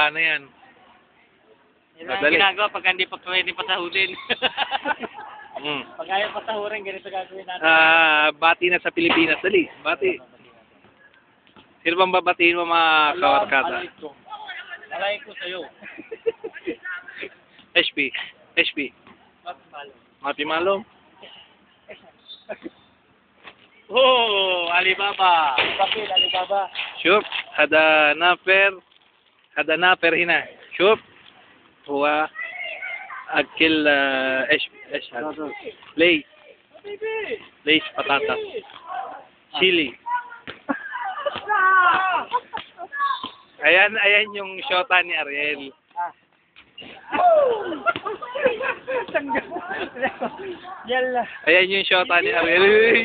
Sana yan. Yun lang ang Madali. ginagawa pag hindi pa pwede pasahudin. Mm. Pag ayaw pasahurin, ganito gagawin natin. Bati na sa Pilipinas. Dali, bati. Sino bang babatiin mo mga kawarkada? Alay ko sa'yo. HP. Mati Malo. Oh, Alibaba. Bakit Alibaba? Shup. Hada nafer hina. Shup. Huwa. Akil Lays. Lays patatas. Chili. Ayan yung shota ni Ariel. Yalla. Ayan yung shota ni Ariel.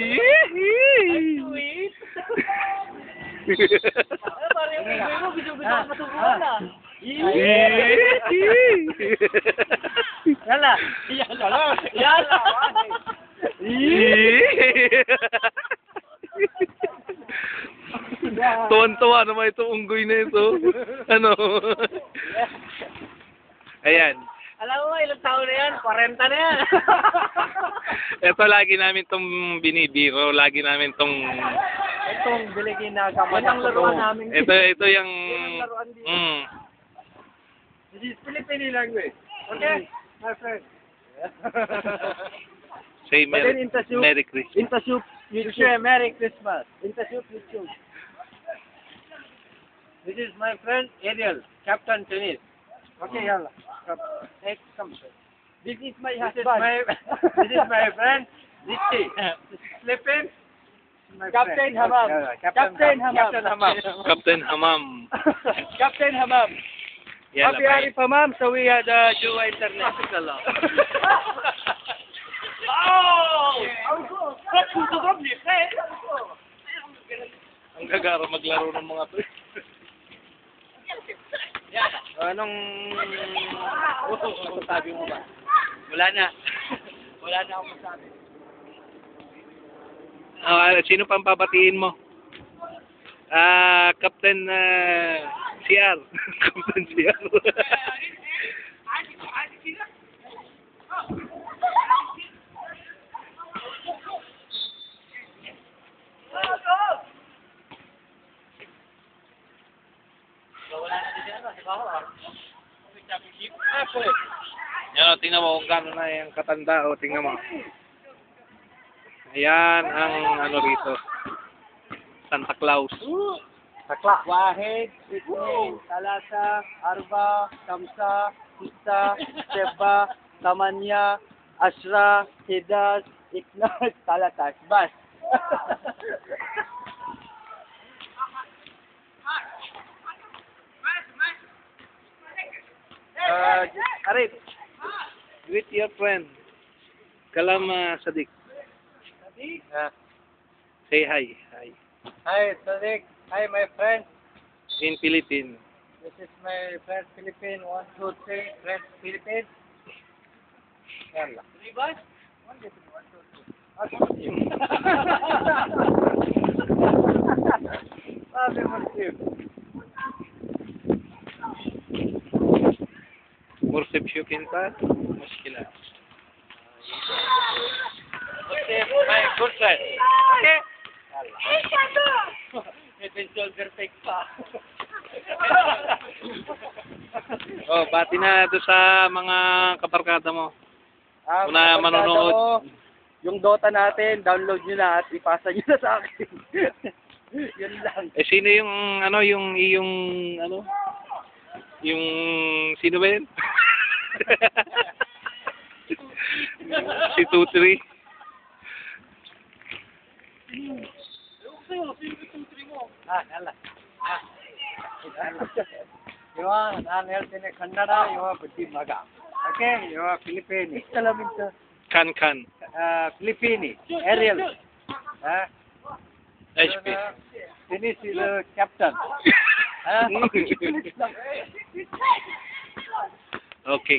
Yalla. Yalla. Tuwan-tuwa naman itong unggoy na ito. Ano? Ayan. Alam mo, ilang taon na yan? 40 na yan. Ito lagi namin itong binibiro. Lagi namin itong... Itong biligin na kamay. Ang laruan namin. Ito yung... laruan din. This is Filipino language. Okay? My friend. Say But then in Tasuk, Merry Christmas. In Tasuk, you share Merry Christmas. In Tasuk, you choose. This is my friend Ariel, Captain Tennis. Okay, yalla. Come. This is my husband. This is my friend Richie. Sleeping. Captain Hamam. Captain Hamam. Captain Hamam. Captain Hamam. Yan Happy Arif Hamam, so we had Jua Internet. Ang gagara maglaro ng mga to. Anong sabi mo ba? Wala na. Wala na akong masabi. Sino pang papatiin mo? Captain CR. Captain CR. Yan o, tingnan mo kung gano'n na yung katanda o, tingnan mo. Ayan ang ano rito. Santa Claus. Takla. Wahid, Sydney, Talata, Arba, Kamsa, Sita, Seba, Tamanya, Ashra, Hidas, Iknas, Talatas. Bas. Arif, greet your friend. Kalam Sadiq. Say hi. Hi. Hi, Sadiq. Hi, my friend. In Philippines. This is my friend Philippine. 1, 2, 3. Friend Philippine. Yalla. 3 bus? 1, 2, 3. 1, 2, 3. Sabi mo, Steve. مرسب شو كنت مشكلة Steve, my good friend. Okay? Head and shoulder fake pa. Oh, bati na doon sa mga kabarkada mo. Muna manonood. Yung Dota natin, download nyo na at ipasa nyo na sa akin. Yun lang. Sino yung yung sino ba yun? Si Tutri. Yalla. ಇವ ನಾನು ಹೇಳ್ತೀನಿ ಕನ್ನಡ ಇವ ಬುದ್ಧಿ ಮಗ ಓಕೆ ಇವ ಫಿಲಿಪೀನಿ Kan. ಫಿಲಿಪೀನಿ aerial HP. Finish ಇದು ಕ್ಯಾಪ್ಟನ್ Okay.